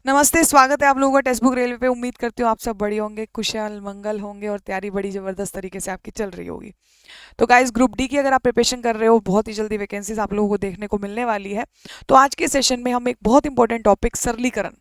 नमस्ते, स्वागत है आप लोगों का टेक्स्ट बुक रेलवे पे। उम्मीद करती हूँ आप सब बढ़िया होंगे, कुशल मंगल होंगे और तैयारी बड़ी ज़बरदस्त तरीके से आपकी चल रही होगी। तो गाइस, ग्रुप डी की अगर आप प्रिपरेशन कर रहे हो, बहुत ही जल्दी वैकेंसीज आप लोगों को देखने को मिलने वाली है। तो आज के सेशन में हम एक बहुत इंपॉर्टेंट टॉपिक सरलीकरण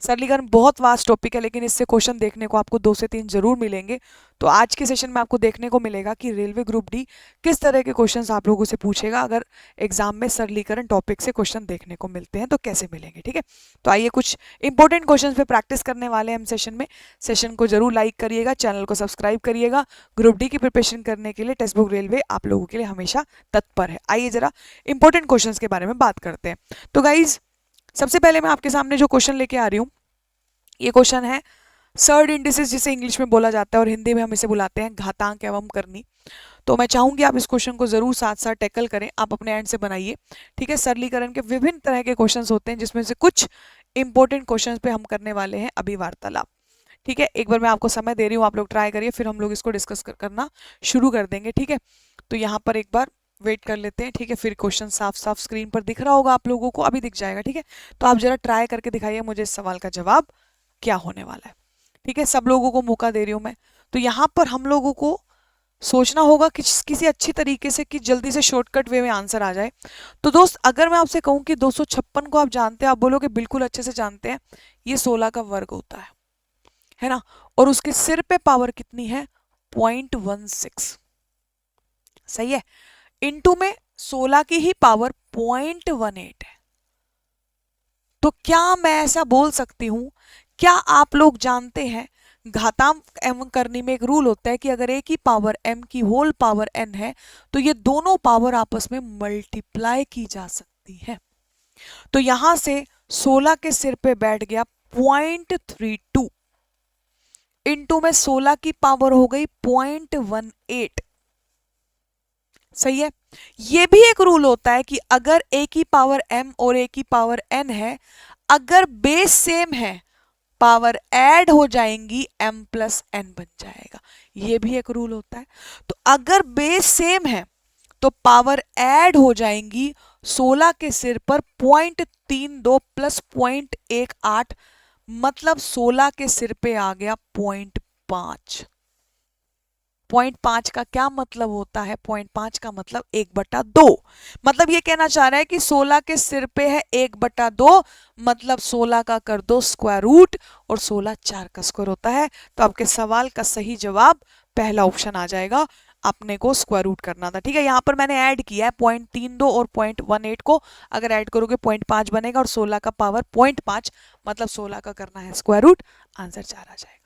सरलीकरण बहुत वास्ट टॉपिक है, लेकिन इससे क्वेश्चन देखने को आपको 2 से 3 जरूर मिलेंगे। तो आज के सेशन में आपको देखने को मिलेगा कि रेलवे ग्रुप डी किस तरह के क्वेश्चंस आप लोगों से पूछेगा। अगर एग्जाम में सरलीकरण टॉपिक से क्वेश्चन देखने को मिलते हैं तो कैसे मिलेंगे, ठीक है। तो आइए कुछ इंपॉर्टेंट क्वेश्चन पे प्रैक्टिस करने वाले हैं हम सेशन में। सेशन को जरूर लाइक करिएगा, चैनल को सब्सक्राइब करिएगा। ग्रुप डी की प्रिपरेशन करने के लिए टेक्स्ट बुक रेलवे आप लोगों के लिए हमेशा तत्पर है। आइए जरा इंपॉर्टेंट क्वेश्चन के बारे में बात करते हैं। तो गाइज, सबसे पहले मैं आपके सामने जो क्वेश्चन लेके आ रही हूँ, ये क्वेश्चन है सर्ड इंडिसेस, जिसे इंग्लिश में बोला जाता है और हिंदी में हम इसे बुलाते हैं घातांक एवं करनी। तो मैं चाहूंगी आप इस क्वेश्चन को जरूर साथ साथ टैकल करें, आप अपने एंड से बनाइए, ठीक है। सरलीकरण के विभिन्न तरह के क्वेश्चंस होते हैं, जिसमें से कुछ इंपॉर्टेंट क्वेश्चंस पे हम करने वाले हैं अभी वार्तालाप, ठीक है। एक बार मैं आपको समय दे रही हूँ, आप लोग ट्राई करिए, फिर हम लोग इसको डिस्कस करना शुरू कर देंगे, ठीक है। तो यहाँ पर एक बार वेट कर लेते हैं, ठीक है। फिर क्वेश्चन साफ साफ स्क्रीन पर दिख रहा होगा आप लोगों को, अभी दिख जाएगा, ठीक है। तो आप जरा ट्राई करके दिखाइए मुझे इस सवाल का जवाब क्या होने वाला है, ठीक है। सब लोगों को मौका दे रही हूं मैं। तो यहाँ पर हम लोगों को सोचना होगा कि किसी अच्छी तरीके से, कि जल्दी से शॉर्टकट वे में आंसर आ जाए। तो दोस्त, अगर मैं आपसे कहूं कि 256 को आप जानते हैं, आप बोलोगे बिल्कुल अच्छे से जानते हैं, ये 16 का वर्ग होता है ना। और उसके सिर पे पावर कितनी है? 0.16, सही है। इनटू में 16 की ही पावर 0.18 है। तो क्या मैं ऐसा बोल सकती हूं, क्या आप लोग जानते हैं घातांक एवं करनी में एक रूल होता है कि अगर ए की पावर m की होल पावर n है तो ये दोनों पावर आपस में मल्टीप्लाई की जा सकती है। तो यहां से 16 के सिर पे बैठ गया 0.32 इंटू में 16 की पावर हो गई 0.18, सही है। ये भी एक रूल होता है कि अगर a की पावर m और a की पावर n है, अगर बेस सेम है, पावर ऐड हो जाएंगी, m प्लस n बन जाएगा। ये भी एक रूल होता है। तो अगर बेस सेम है तो पावर ऐड हो जाएंगी, 16 के सिर पर 0.32 प्लस 0.18, मतलब 16 के सिर पे आ गया 0.5। 0.5 का क्या मतलब होता है? 0.5 का मतलब 1/2। मतलब ये कहना चाह रहा है कि 16 के सिर पे है 1/2, मतलब 16 का कर दो स्क्वायर रूट, और 16 4 का स्क्वायर होता है। तो आपके सवाल का सही जवाब पहला ऑप्शन आ जाएगा, अपने को स्क्वायर रूट करना था, ठीक है। यहां पर मैंने ऐड किया है 0.32 और 0.18 को, अगर ऐड करोगे 0.5 बनेगा, और 16 का पावर 0.5, मतलब 16 का करना है स्क्वायर रूट, आंसर 4 आ जाएगा,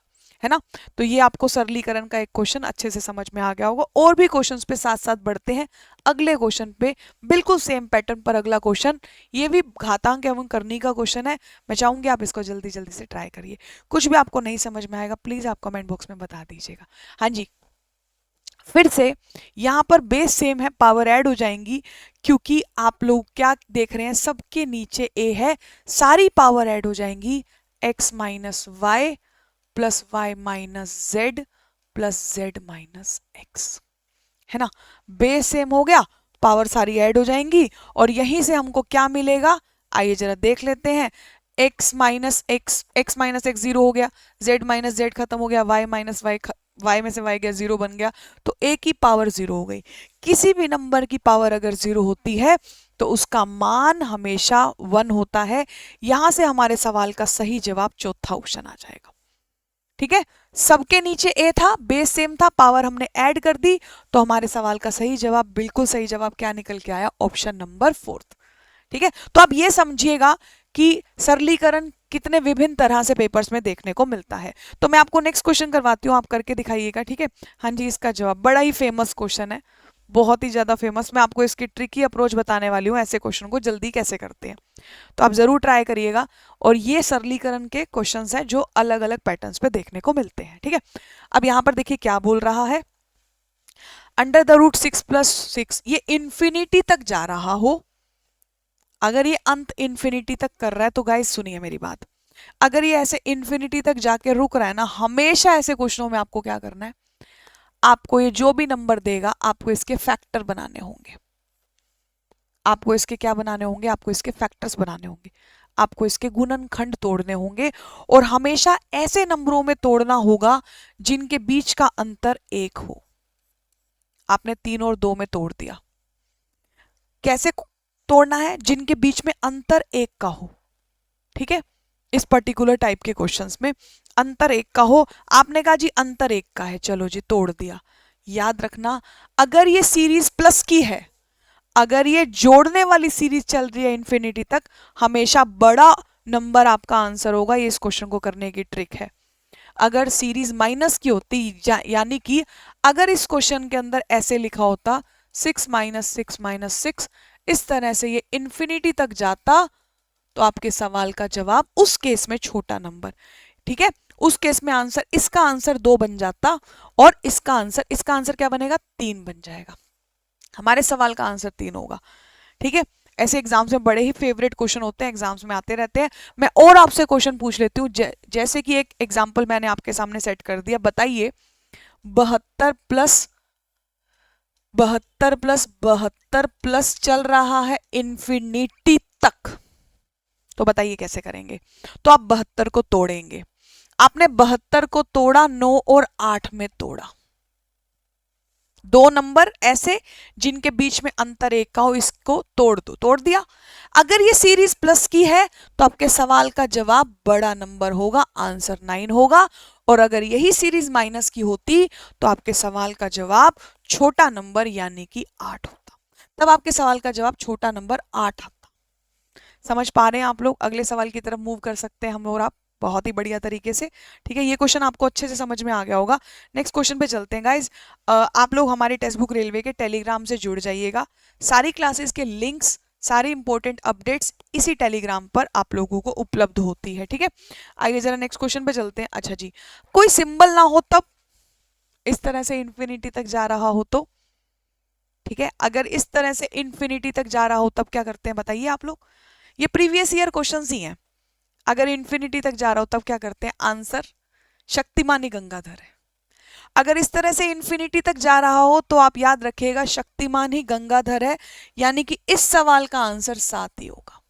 है ना। तो ये आपको सरलीकरण का एक क्वेश्चन अच्छे से समझ में आ गया होगा। और भी क्वेश्चंस पे साथ साथ बढ़ते हैं अगले क्वेश्चन पे, बिल्कुल सेम पैटर्न पर अगला क्वेश्चन, ये भी घातांक एवं करनी का क्वेश्चन है। मैं चाहूंगी आप इसको जल्दी जल्दी से ट्राई करिए। कुछ भी आपको नहीं समझ में आएगा प्लीज आप कमेंट बॉक्स में बता दीजिएगा। हाँ जी, फिर से यहां पर बेस सेम है, पावर ऐड हो जाएंगी, क्योंकि आप लोग क्या देख रहे हैं, सबके नीचे ए है, सारी पावर ऐड हो जाएंगी, x minus Y plus Y minus Z plus Z minus X, है ना। बेस सेम हो गया, पावर सारी ऐड हो जाएंगी, और यहीं से हमको क्या मिलेगा, आइए जरा देख लेते हैं। x माइनस एक्स जीरो हो गया, z माइनस जेड खत्म हो गया, y माइनस वाई में से y गया, जीरो बन गया, तो a की पावर जीरो हो गई। किसी भी नंबर की पावर अगर जीरो होती है तो उसका मान हमेशा 1 होता है। यहां से हमारे सवाल का सही जवाब चौथा ऑप्शन आ जाएगा, ठीक है। सबके नीचे ए था, बेस सेम था, पावर हमने ऐड कर दी, तो हमारे सवाल का सही जवाब, बिल्कुल सही जवाब क्या निकल के आया? ऑप्शन नंबर 4, ठीक है। तो आप ये समझिएगा कि सरलीकरण कितने विभिन्न तरह से पेपर्स में देखने को मिलता है। तो मैं आपको नेक्स्ट क्वेश्चन करवाती हूँ, आप करके दिखाइएगा, ठीक है। हाँ जी, इसका जवाब बड़ा ही फेमस क्वेश्चन है, बहुत ही ज्यादा फेमस। मैं आपको इसकी ट्रिकी अप्रोच बताने वाली हूँ, ऐसे क्वेश्चन को जल्दी कैसे करते हैं, तो आप जरूर ट्राई करिएगा। और ये सरलीकरण के क्वेश्चंस हैं जो अलग अलग पैटर्न्स पे देखने को मिलते हैं, ठीक है। अब यहां पर देखिए क्या बोल रहा है, अंडर द रूट 6 प्लस 6, ये इंफिनिटी तक जा रहा हो, अगर ये अंत इंफिनिटी तक कर रहा है तो गाइस सुनिए मेरी बात, अगर ये ऐसे इंफिनिटी तक जाके रुक रहा है ना, हमेशा ऐसे क्वेश्चनों में आपको क्या करना है, आपको ये जो भी नंबर देगा आपको इसके फैक्टर बनाने होंगे, आपको इसके क्या बनाने होंगे, आपको इसके फैक्टर्स बनाने होंगे। आपको इसके गुणनखंड तोड़ने होंगे और हमेशा ऐसे नंबरों में तोड़ना होगा जिनके बीच का अंतर 1 हो। आपने 3 और 2 में तोड़ दिया, कैसे तोड़ना है? जिनके बीच में अंतर 1 का हो। ठीक है, इस पर्टिकुलर टाइप के क्वेश्चंस में अंतर 1 का हो। आपने कहा जी अंतर 1 का है, चलो जी तोड़ दिया। याद रखना, अगर ये सीरीज प्लस की है, अगर ये जोड़ने वाली सीरीज चल रही है इंफिनिटी तक, हमेशा बड़ा नंबर आपका आंसर होगा। ये इस क्वेश्चन को करने की ट्रिक है। अगर सीरीज माइनस की होती, यानी कि अगर इस क्वेश्चन के अंदर ऐसे लिखा होता 6 माइनस 6 माइनस 6, इस तरह से ये इंफिनिटी तक जाता, तो आपके सवाल का जवाब उस केस में छोटा नंबर। ठीक है, उस केस में आंसर, इसका आंसर 2 बन जाता और इसका आंसर क्या बनेगा? 3 बन जाएगा। हमारे सवाल का आंसर 3 होगा। ठीक है, ऐसे एग्जाम्स में बड़े ही फेवरेट क्वेश्चन होते हैं, एग्जाम्स में आते रहते हैं। मैं और आपसे क्वेश्चन पूछ लेती हूँ, जैसे कि एक एग्जाम्पल मैंने आपके सामने सेट कर दिया। बताइए 72 प्लस 72 प्लस चल रहा है इंफिनिटी तक, तो बताइए कैसे करेंगे? तो आप 72 को तोड़ेंगे। आपने 72 को तोड़ा, 9 और 8 में तोड़ा। 2 नंबर ऐसे जिनके बीच में अंतर 1 का हो, इसको तोड़ दो। तोड़ दिया। अगर ये सीरीज प्लस की है तो आपके सवाल का जवाब बड़ा नंबर होगा, आंसर 9 होगा। और अगर यही सीरीज माइनस की होती तो आपके सवाल का जवाब छोटा नंबर यानी कि 8 होता। तब आपके सवाल का जवाब छोटा नंबर 8 आता। समझ पा रहे हैं आप लोग? अगले सवाल की तरफ मूव कर सकते हैं हम और आप बहुत ही बढ़िया तरीके से। ठीक है, ये क्वेश्चन आपको अच्छे से समझ में आ गया होगा। नेक्स्ट क्वेश्चन पे चलते हैं गाइज। आप लोग हमारी टेक्स्ट बुक रेलवे के टेलीग्राम से जुड़ जाइएगा। सारी क्लासेस के लिंक्स, सारी इंपॉर्टेंट अपडेट्स इसी टेलीग्राम पर आप लोगों को उपलब्ध होती है। ठीक है, आइए जरा नेक्स्ट क्वेश्चन पे चलते हैं। अच्छा जी, कोई सिंबल ना हो तब, इस तरह से इंफिनिटी तक जा रहा हो तो, ठीक है, अगर इस तरह से इंफिनिटी तक जा रहा हो तब क्या करते हैं बताइए आप लोग? ये प्रीवियस ईयर क्वेश्चंस ही हैं। अगर इंफिनिटी तक जा रहा हो तब क्या करते हैं? आंसर शक्तिमान ही गंगाधर है। अगर इस तरह से इंफिनिटी तक जा रहा हो तो आप याद रखिएगा शक्तिमान ही गंगाधर है, यानी कि इस सवाल का आंसर 7 ही होगा।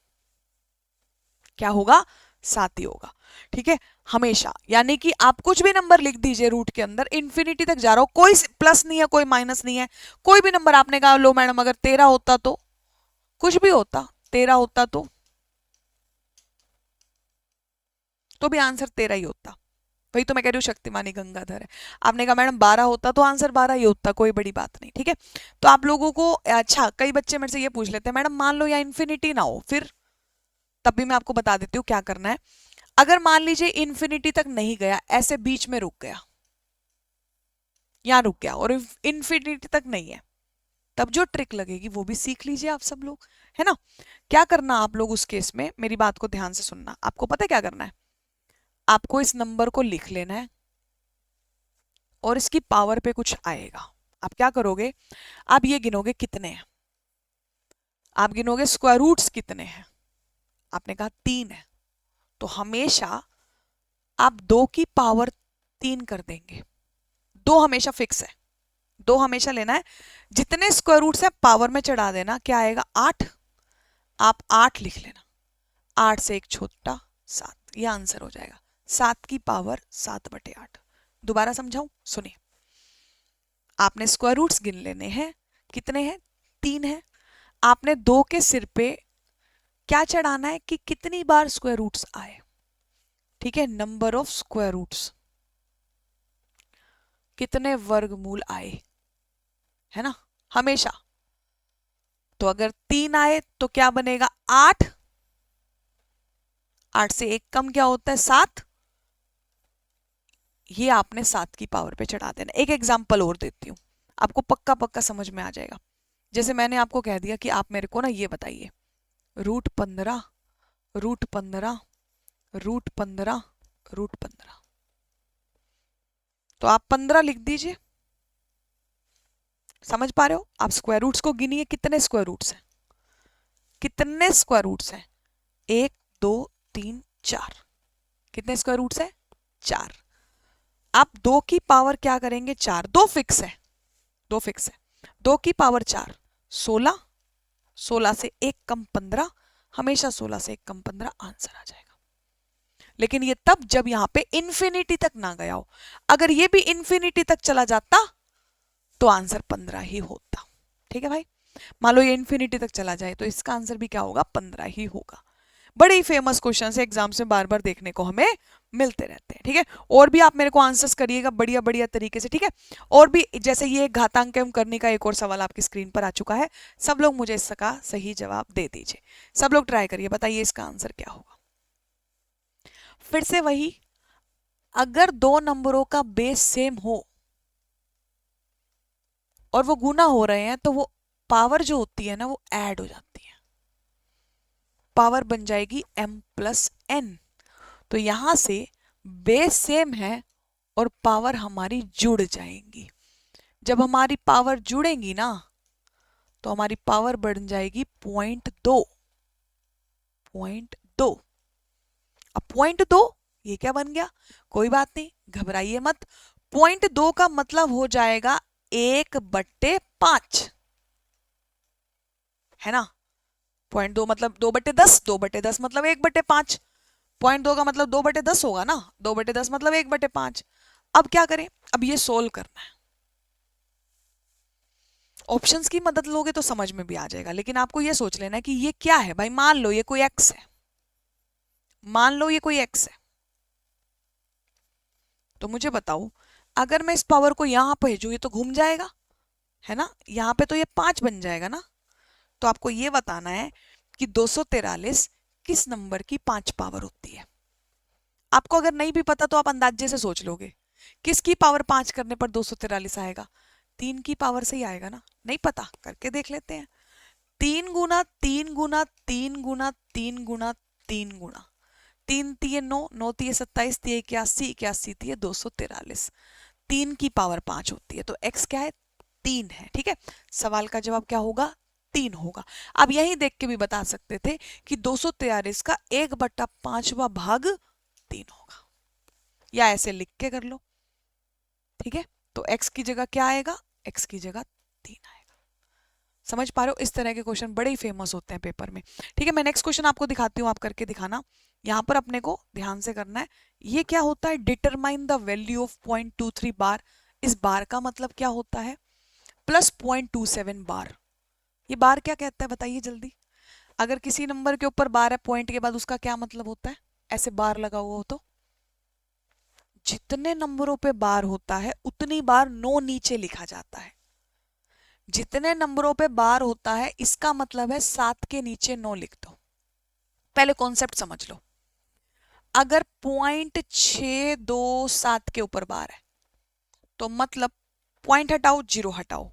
क्या होगा? 7 ही होगा। ठीक है, हमेशा, यानी कि आप कुछ भी नंबर लिख दीजिए रूट के अंदर, इंफिनिटी तक जा रहा हो, कोई प्लस नहीं है, कोई माइनस नहीं है, कोई भी नंबर। आपने कहा लो मैडम अगर 13 होता तो, कुछ भी होता, 13 होता तो भी आंसर 13 ही होता। वही तो मैं कह रही हूँ, शक्तिमान ही गंगाधर है। आपने कहा मैडम 12 होता तो आंसर 12 ही होता, कोई बड़ी बात नहीं। ठीक है, तो आप लोगों को, अच्छा कई बच्चे मेरे से ये पूछ लेते हैं मैडम मान लो या इंफिनिटी ना हो, फिर? तब भी मैं आपको बता देती हूँ क्या करना है। अगर मान लीजिए इंफिनिटी तक नहीं गया, ऐसे बीच में रुक गया, यहां रुक गया और इंफिनिटी तक नहीं है, तब जो ट्रिक लगेगी वो भी सीख लीजिए आप सब लोग, है ना? क्या करना आप लोग उस केस में, मेरी बात को ध्यान से सुनना। आपको पता है क्या करना है? आपको इस नंबर को लिख लेना है और इसकी पावर पे कुछ आएगा। आप क्या करोगे? आप ये गिनोगे कितने हैं, आप गिनोगे स्क्वायर रूट्स कितने हैं। आपने कहा 3 है, तो हमेशा आप 2 की पावर 3 कर देंगे। 2 हमेशा फिक्स है, 2 हमेशा लेना है। जितने स्क्वायर रूट्स है पावर में चढ़ा देना, क्या आएगा? 8। आप 8 लिख लेना, 8 से एक छोटा 7, यह आंसर हो जाएगा। 7 की पावर 7/8। दोबारा समझाऊं? सुनिए, आपने स्क्वायर रूट्स गिन लेने हैं, कितने हैं? 3 है। आपने 2 के सिर पे क्या चढ़ाना है कि कितनी बार स्क्वायर रूट्स आए। ठीक है, नंबर ऑफ स्क्वायर रूट्स, कितने वर्गमूल आए, है ना, हमेशा। तो अगर 3 आए तो क्या बनेगा? 8। 8 से 1 कम क्या होता है? 7। ये आपने 7 की पावर पे चढ़ा देना। एक एग्जांपल और देती हूं, आपको पक्का पक्का समझ में आ जाएगा। जैसे मैंने आपको कह दिया कि आप मेरे को ना ये बताइए, रूट 15, रूट 15, रूट 15, रूट 15, तो आप 15 लिख दीजिए। समझ पा रहे हो? आप स्क्वायर रूट्स को गिनिए, कितने स्क्वायर रूट्स हैं, कितने स्क्वायर रूट्स हैं? 1 2 3 4। कितने स्क्वायर रूट्स हैं? 4। आप 2 की पावर क्या करेंगे? 4। 2 फिक्स है, 2 फिक्स है। 2 की पावर 4, 16। 16 से 1 कम 15, हमेशा 16 से 1 कम 15 आंसर आ जाएगा। लेकिन ये तब जब यहां पे इंफिनिटी तक ना गया हो। अगर ये भी इंफिनिटी तक चला जाता तो आंसर 15 ही होता। ठीक है भाई, मान लो ये इंफिनिटी तक चला जाए तो इसका आंसर भी क्या होगा, 15 ही होगा। बड़े ही फेमस क्वेश्चन है, एग्जाम से बार बार देखने को हमें मिलते रहते हैं। ठीक है, और भी आप मेरे को आंसर्स करिएगा बढ़िया बढ़िया तरीके से। ठीक है, और भी जैसे ये घातांक एवं करने का एक और सवाल आपकी स्क्रीन पर आ चुका है, सब लोग मुझे इसका सही जवाब दे दीजिए। सब लोग ट्राई करिए, बताइए इसका आंसर क्या होगा। फिर से वही, अगर दो नंबरों का बेस सेम हो और वो गुना हो रहे हैं तो वो पावर जो होती है ना वो ऐड हो जाती है, पावर बन जाएगी m+n। तो यहां से बेस सेम है और पावर हमारी जुड़ जाएंगी। जब हमारी पावर जुड़ेंगी ना तो हमारी पावर बढ़ जाएगी 0.2। 0.2, अब 0.2 ये क्या बन गया, कोई बात नहीं घबराइए मत। 0.2 का मतलब हो जाएगा 1/5, है ना। 0.2 मतलब 2/10, 2/10 मतलब 1/5। 0.2 का मतलब 2/10 होगा ना, 2/10 मतलब 1/5। अब क्या करें, अब ये सोल्व करना है। ऑप्शंस की मदद लोगे तो समझ में भी आ जाएगा, लेकिन आपको ये सोच लेना है कि ये क्या है भाई। मान लो ये कोई x है, मान लो ये कोई x है, तो मुझे बताओ अगर मैं इस पावर को यहां भेजूं ये तो घूम जाएगा, है ना। यहां पे तो ये 5 बन जाएगा ना। तो आपको ये बताना है कि 243 किस नंबर की 5 पावर होती है। आपको अगर नहीं भी पता तो आप अंदाजे से सोच लोगे, किसकी पावर 5 करने पर 243 आएगा। 3 की पावर से ही आएगा ना। नहीं पता, करके देख लेते हैं। 3 गुना 3 गुना 3 गुना 3 गुना 3 गुना 3 तिये 9, 9 तिये 27, तिये 81, 81 तिये 243। 3 की पावर 5 होती है, तो x क्या है, 3 है। ठीक है, सवाल का जवाब क्या होगा, 3 होगा। अब यही देख के भी बता सकते थे कि 243 का 1/5वां भाग 3 होगा, या ऐसे लिख के कर लो। ठीक है, तो x की जगह क्या आएगा, x की जगह 3 आएगा। समझ पा रहे हो, इस तरह के क्वेश्चन बड़े ही फेमस होते हैं पेपर में। ठीक है, मैं नेक्स्ट क्वेश्चन आपको दिखाती हूँ, आप करके दिखाना। यहां पर अपने को ध्यान से करना है। ये क्या होता है, डिटरमाइन द वैल्यू ऑफ 0.23 बार। इस बार का मतलब क्या होता है, प्लस 0.27 बार। ये बार क्या कहता है बताइए जल्दी। अगर किसी नंबर के ऊपर बार है पॉइंट के बाद, उसका क्या मतलब होता है, ऐसे बार लगा हुआ हो तो जितने नंबरों पे बार होता है उतनी बार नो नीचे लिखा जाता है। जितने नंबरों पे बार होता है इसका मतलब है 7 के नीचे 9 लिख दो। पहले कॉन्सेप्ट समझ लो। अगर 0.627 के ऊपर बार है तो मतलब पॉइंट हटाओ, जीरो हटाओ,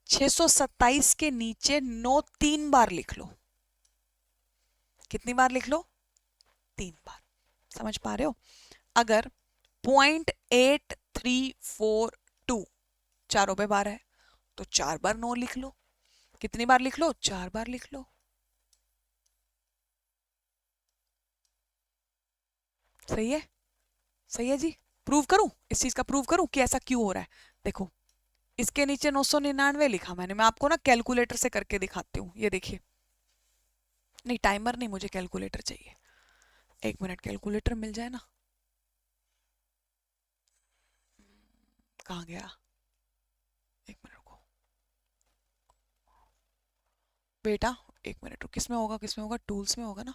627 के नीचे 9 3 बार लिख लो। कितनी बार लिख लो, 3 बार। समझ पा रहे हो। अगर 0.8342 चारों पे बार है तो 4 बार 9 लिख लो। कितनी बार लिख लो, 4 बार लिख लो। सही है, सही है जी। प्रूव करूं, इस चीज का प्रूव करूं कि ऐसा क्यों हो रहा है। देखो, इसके नीचे 999 लिखा मैंने, मैं आपको ना कैलकुलेटर से करके दिखाती हूँ। ये देखिए, नहीं टाइमर नहीं, मुझे कैलकुलेटर चाहिए। 1 मिनट, कैलकुलेटर मिल जाए ना। कहाँ गया, 1 मिनट को बेटा, 1 मिनट। किस में होगा, किस में होगा, टूल्स में होगा ना।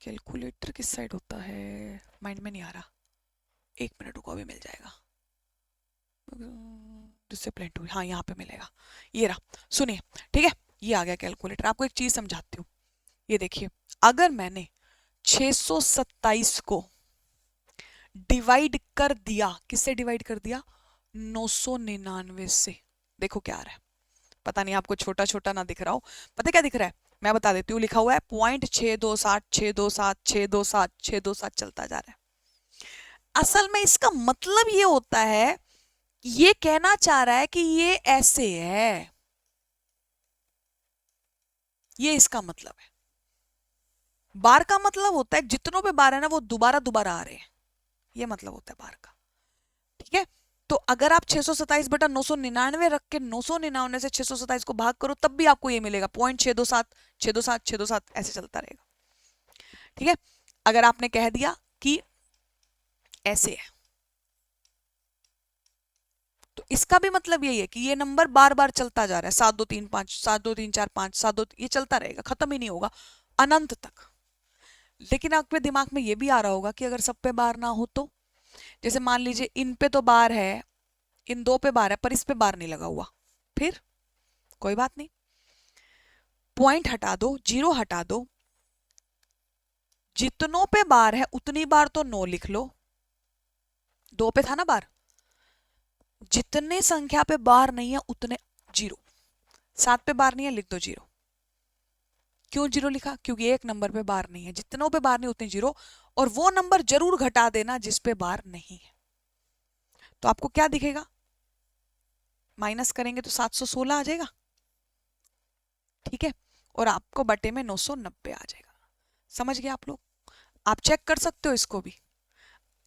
कैलकुलेटर किस साइड होता है, माइंड में नहीं आ रहा। 1 मिनट रुको, अभी मिल जाएगा। डिसिप्लिन टूल, हाँ यहाँ पे मिलेगा। ये रहा, सुनिए। ठीक है, ये आ गया कैलकुलेटर। आपको एक चीज समझाती हूँ। ये देखिए, अगर मैंने 627 को डिवाइड कर दिया, किससे डिवाइड कर दिया, 999 से। देखो क्या आ रहा है, पता नहीं आपको छोटा छोटा ना दिख रहा हो, पता क्या दिख रहा है, मैं बता देती हूँ। लिखा हुआ है 0.627 627 627 627 चलता जा रहा है। असल में इसका मतलब ये होता है, ये कहना चाह रहा है कि ये ऐसे है, ये इसका मतलब है। बार का मतलब होता है जितनों पे बार है ना वो दोबारा दोबारा आ रहे हैं, ये मतलब होता है बार का। ठीक है, तो अगर आप 627/999 रख के 999 से 627 को भाग करो तब भी आपको ये मिलेगा 0.627, 627, 627 ऐसे चलता रहेगा। ठीक है, अगर आपने कह दिया कि ऐसे है तो इसका भी मतलब यही है कि ये नंबर बार बार चलता जा रहा है, 7 2 3 5, 7 2 3 4 5, 7 2, ये चलता रहेगा, खत्म ही नहीं होगा अनंत तक। लेकिन आपके दिमाग में ये भी आ रहा होगा कि अगर सब पे बार ना हो तो, जैसे मान लीजिए इन पे तो बार है, इन दो पे बार है, पर इस पे बार नहीं लगा हुआ, फिर कोई बात नहीं, पॉइंट हटा दो, जीरो हटा दो, जितनों पे बार है उतनी बार तो 9 लिख लो, 2 पे था ना बार, जितने संख्या पे बार नहीं है उतने जीरो, 7 पे बार नहीं है लिख दो जीरो। क्यों जीरो लिखा? क्योंकि एक नंबर पे बार नहीं है, जितनों पे बार नहीं उतने जीरो, और वो नंबर जरूर घटा देना जिस पे बार नहीं है। तो आपको क्या दिखेगा? माइनस करेंगे तो 716 आ जाएगा, ठीक है, और आपको बटे में 990 आ जाएगा। समझ गए आप लोग? आप चेक कर सकते हो इसको भी।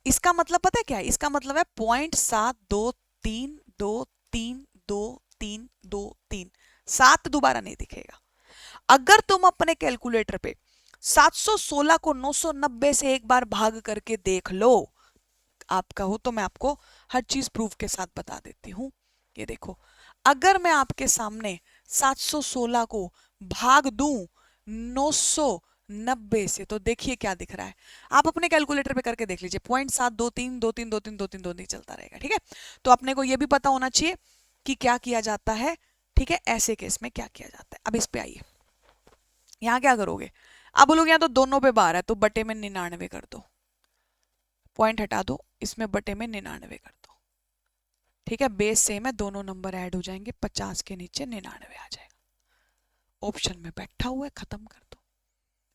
इसका मतलब पता है क्या है? इसका मतलब है 0.723232323, 7 दोबारा नहीं दिखेगा। अगर तुम अपने कैलकुलेटर पे 716 को 990 से एक बार भाग करके देख लो, आप कहो तो मैं आपको हर चीज प्रूफ के साथ बता देती हूं। ये देखो, अगर मैं आपके सामने 716 को भाग दूं 990 से, तो देखिए क्या दिख रहा है। आप अपने कैलकुलेटर पे करके देख लीजिए, 0.723232323 चलता रहेगा। ठीक है, तो अपने को यह भी पता होना चाहिए कि क्या किया जाता है। ठीक है, ऐसे केस में क्या किया जाता है। अब इस पे आइए, यहां क्या करोगे? आप बोलोगे यहां तो दोनों पे बार है, तो बटे में 99 कर दो, पॉइंट हटा दो, इसमें बटे में 99 कर दो। ठीक है, बेस सेम है, दोनों नंबर ऐड हो जाएंगे, 50 के नीचे 99 आ जाएगा। ऑप्शन में बैठा हुआ है, खत्म कर दो,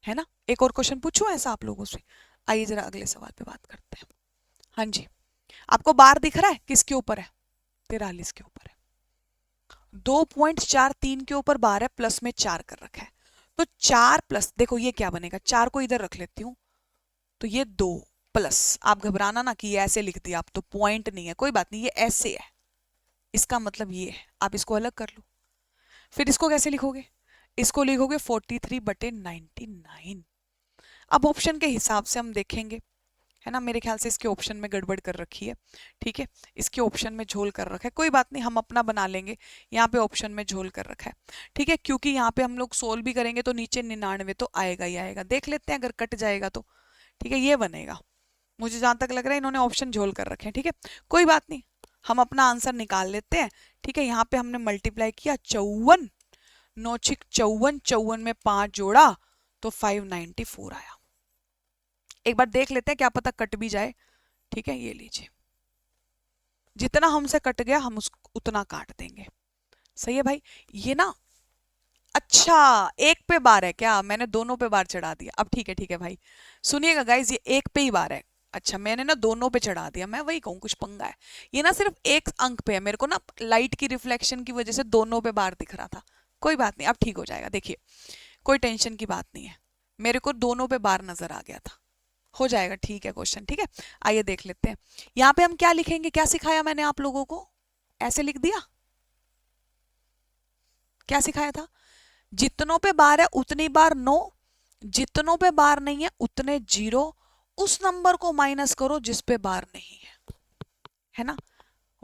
है ना। एक और क्वेश्चन पूछूं ऐसा आप लोगों से? आइए जरा अगले सवाल पे बात करते हैं। हाँ जी, आपको बार दिख रहा है किसके ऊपर है? 43 के ऊपर है। 2.43 के ऊपर बार है, प्लस में 4 कर रखा है, तो 4 प्लस, देखो ये क्या बनेगा, 4 को इधर रख लेती हूँ, तो ये 2 प्लस, आप घबराना ना कि ये ऐसे लिख दिया आप, तो पॉइंट नहीं है, कोई बात नहीं, ये ऐसे है, इसका मतलब ये है, आप इसको अलग कर लो। फिर इसको कैसे लिखोगे? इसको लिखोगे 43/99। अब ऑप्शन के हिसाब से हम देखेंगे, है ना, मेरे ख्याल से इसके ऑप्शन में गड़बड़ कर रखी है। ठीक है, इसके ऑप्शन में झोल कर रखा है, कोई बात नहीं, हम अपना बना लेंगे। यहाँ पे ऑप्शन में झोल कर रखा है, ठीक है, क्योंकि यहाँ पे हम लोग सोल्व भी करेंगे तो नीचे 99 तो आएगा ही आएगा। देख लेते हैं, अगर कट जाएगा तो ठीक है, ये बनेगा। मुझे जहां तक लग रहा है इन्होंने ऑप्शन झोल कर रखे हैं। ठीक है, कोई बात नहीं, हम अपना आंसर निकाल लेते हैं। ठीक है, यहाँ पे हमने मल्टीप्लाई किया, 54 9 6 54, 54 में 5 जोड़ा तो 594 आया। एक बार देख लेते हैं, क्या पता कट भी जाए। ठीक है, ये लीजिए, जितना हमसे कट गया हम उसको उतना काट देंगे। सही है भाई, ये ना, अच्छा एक पे बार है क्या? मैंने दोनों पे बार चढ़ा दिया। अब ठीक है भाई, सुनिएगा गाइज, ये एक पे ही बार है। अच्छा, मैंने ना दोनों पे चढ़ा दिया, मैं वही कहूँ कुछ पंगा है। ये ना सिर्फ एक अंक पे है, मेरे को ना लाइट की रिफ्लेक्शन की वजह से दोनों पे बार दिख रहा था। कोई बात नहीं, अब ठीक हो जाएगा। देखिए, कोई टेंशन की बात नहीं है, मेरे को दोनों पे बार नजर आ गया था, हो जाएगा। ठीक है क्वेश्चन, ठीक है, आइए देख लेते हैं। यहाँ पे हम क्या लिखेंगे, क्या सिखाया मैंने आप लोगों को? ऐसे लिख दिया, क्या सिखाया था? जितनों पे बार है उतनी बार 9, जितनों पे बार नहीं है उतने 0, उस नंबर को माइनस करो जिस पे बार नहीं है ना।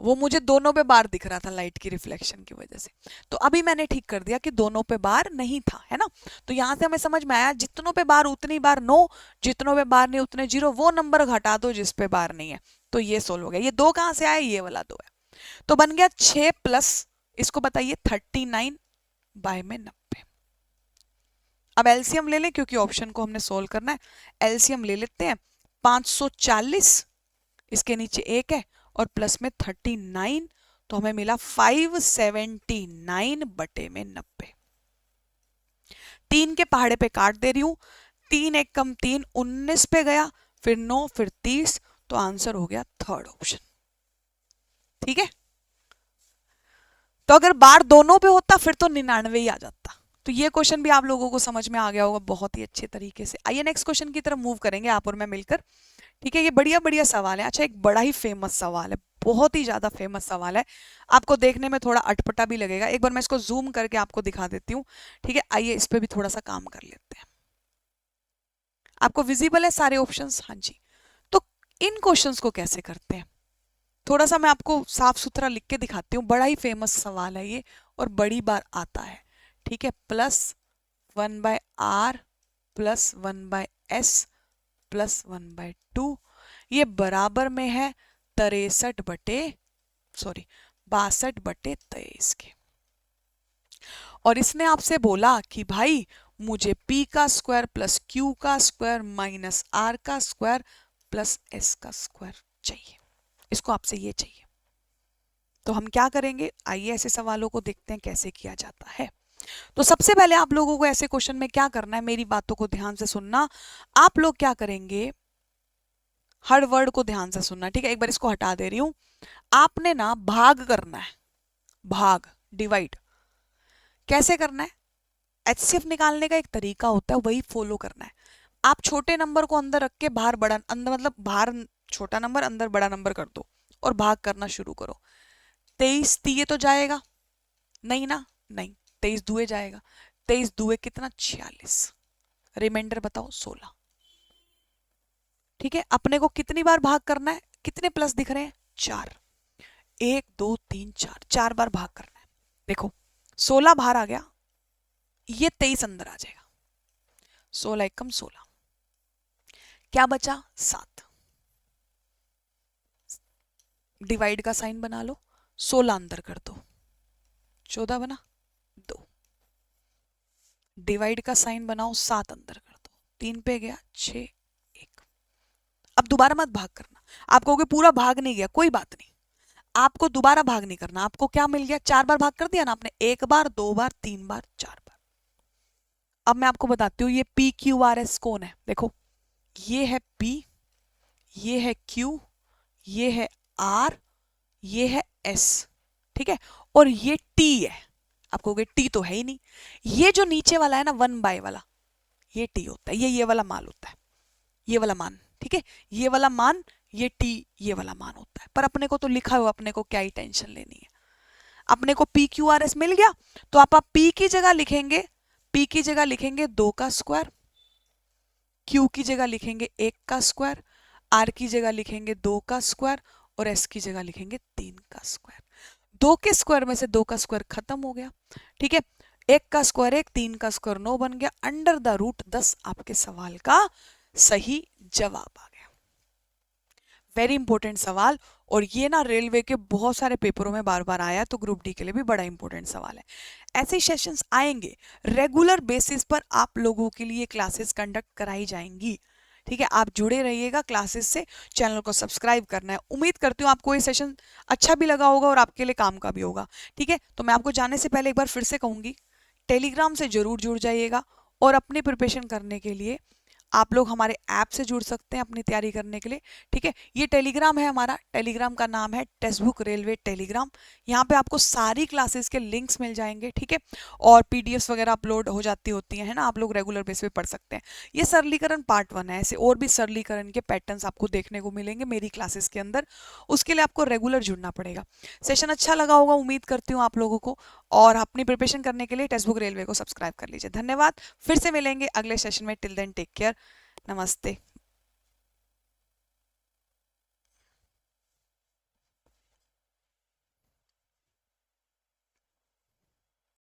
वो मुझे दोनों पे बार दिख रहा था लाइट की रिफ्लेक्शन की वजह से, तो अभी मैंने ठीक कर दिया कि दोनों पे बार नहीं था, है ना। तो यहां से हमें समझ में आया, जितनों पे बार उतनी बार 9, जितनों पे बार नहीं उतने 0, वो नंबर घटा दो जिस पे बार नहीं है। तो ये सोल्व हो गया। ये 2 कहां से आया? ये वाला 2 है, तो बन गया 6 प्लस, इसको बताइए 39/90। अब एलसीएम ले लें, क्योंकि ऑप्शन को हमने सोल्व करना है। एलसीएम ले लेते हैं, 540, इसके नीचे 1 है, और प्लस में 39, तो हमें मिला 579/90। 3 के पहाड़े पे काट दे रही हूं, 3 1 कम 3, 19 पे गया, फिर 9, फिर 30, तो आंसर हो गया थर्ड ऑप्शन। ठीक है, तो अगर बार दोनों पे होता फिर तो 99 ही आ जाता। तो ये क्वेश्चन भी आप लोगों को समझ में आ गया होगा बहुत ही अच्छे तरीके से। आइए नेक्स्ट क्वेश्चन की तरफ मूव करेंगे आप और मैं मिलकर। ठीक है, ये बढ़िया बढ़िया सवाल है। अच्छा, एक बड़ा ही फेमस सवाल है, बहुत ही ज्यादा फेमस सवाल है, आपको देखने में थोड़ा अटपटा भी लगेगा। एक बार मैं इसको जूम करके आपको दिखा देती हूँ। ठीक है, आइए इस पे भी थोड़ा सा काम कर लेते हैं। आपको विजिबल है सारे ऑप्शंस? हाँ जी। तो इन क्वेश्चंस को कैसे करते हैं, थोड़ा सा मैं आपको साफ सुथरा लिख के दिखाती हूँ। बड़ा ही फेमस सवाल है ये और बड़ी बार आता है। ठीक है, +1/r +1/s +1/2 ये बराबर में है 62/23 के। और इसने आपसे बोला कि भाई मुझे p का स्क्वायर प्लस q का स्क्वायर माइनस r का स्क्वायर प्लस s का स्क्वायर चाहिए, इसको आपसे ये चाहिए। तो हम क्या करेंगे, आइए ऐसे सवालों को देखते हैं कैसे किया जाता है। तो सबसे पहले आप लोगों को ऐसे क्वेश्चन में क्या करना है, मेरी बातों को ध्यान से सुनना। आप लोग क्या करेंगे, हर वर्ड को ध्यान से सुनना। ठीक है, एक बार इसको हटा दे रही हूं। आपने ना भाग करना है, भाग, डिवाइड। कैसे करना है, एचसीएफ निकालने का एक तरीका होता है, वही फॉलो करना है। आप छोटे नंबर को अंदर रख के बाहर बड़ा, अंदर मतलब बाहर छोटा नंबर अंदर बड़ा नंबर कर दो और भाग करना शुरू करो। 23 दिए तो जाएगा नहीं ना, नहीं, 23 दुए जाएगा, 23 दुए कितना 46, रिमाइंडर बताओ 16। ठीक है, अपने को कितनी बार भाग करना है, कितने प्लस दिख रहे हैं 4, 1 2 3 4, 4 बार भाग करना है। देखो 16 बाहर आ गया, ये 23 अंदर आ जाएगा, 16 एकम 16, क्या बचा 7। डिवाइड का साइन बना लो, 16 अंदर कर दो, 14 बना 2। डिवाइड का साइन बनाओ, 7 अंदर कर दो, 3 पे गया 6 1। अब दोबारा मत भाग करना, आप कहोगे पूरा भाग नहीं गया, कोई बात नहीं, आपको दोबारा भाग नहीं करना। आपको क्या मिल गया, 4 बार भाग कर दिया ना आपने, 1 बार 2 बार 3 बार 4 बार। अब मैं आपको बताती हूँ ये पी क्यू आर एस कौन है। देखो ये है P, ये है Q, ये है R, ये है S। ठीक है, और ये T है। आप कहोगे T तो है ही नहीं, ये जो नीचे वाला है ना 1/, वाला ये T होता है, ये वाला मान होता है, ये वाला मान। ठीक है, ये वाला मान, ये T, ये वाला मान होता है। पर अपने को तो लिखा हुआ, अपने को क्या ही टेंशन लेनी है। अपने को पी क्यू आर एस मिल गया, तो आप P की जगह लिखेंगे, P की जगह लिखेंगे 2 का स्क्वायर, Q की जगह लिखेंगे 1 का स्क्वायर, R की जगह लिखेंगे 2 का स्क्वायर और S की जगह लिखेंगे 3 का स्क्वायर। 2 के स्क्वायर में से 2 का स्क्वायर खत्म हो गया। ठीक है, 1 का स्क्वायर 1, 3 का स्क्वायर 9 बन गया, अंडर द रूट 10 आपके सवाल का सही जवाब आ गया। वेरी इंपॉर्टेंट सवाल, और ये ना रेलवे के बहुत सारे पेपरों में बार बार आया, तो ग्रुप डी के लिए भी बड़ा इंपॉर्टेंट सवाल है। ऐसे सेशंस आएंगे रेगुलर बेसिस पर, आप लोगों के लिए क्लासेस कंडक्ट कराई जाएंगी। ठीक है, आप जुड़े रहिएगा क्लासेस से, चैनल को सब्सक्राइब करना है। उम्मीद करती हूँ आपको ये सेशन अच्छा भी लगा होगा और आपके लिए काम का भी होगा। ठीक है, तो मैं आपको जाने से पहले एक बार फिर से कहूंगी, टेलीग्राम से जरूर जुड़ जाइएगा, और अपनी प्रिपरेशन करने के लिए आप लोग हमारे ऐप से जुड़ सकते हैं अपनी तैयारी करने के लिए। ठीक है, ये टेलीग्राम है हमारा, टेलीग्राम का नाम है टेक्स्ट बुक रेलवे टेलीग्राम। यहाँ पे आपको सारी क्लासेस के लिंक्स मिल जाएंगे। ठीक है, और पीडीएफ्स वगैरह अपलोड हो जाती होती हैं, है ना, आप लोग रेगुलर बेस पे पढ़ सकते हैं। ये सरलीकरण पार्ट 1 है, ऐसे और भी सरलीकरण के पैटर्न्स आपको देखने को मिलेंगे मेरी क्लासेस के अंदर। उसके लिए आपको रेगुलर जुड़ना पड़ेगा। सेशन अच्छा लगा होगा उम्मीद करती हूँ आप लोगों को, और अपनी प्रिपरेशन करने के लिए टेक्स्ट बुक रेलवे को सब्सक्राइब कर लीजिए। धन्यवाद, फिर से मिलेंगे अगले सेशन में। टिल देन टेक केयर, नमस्ते।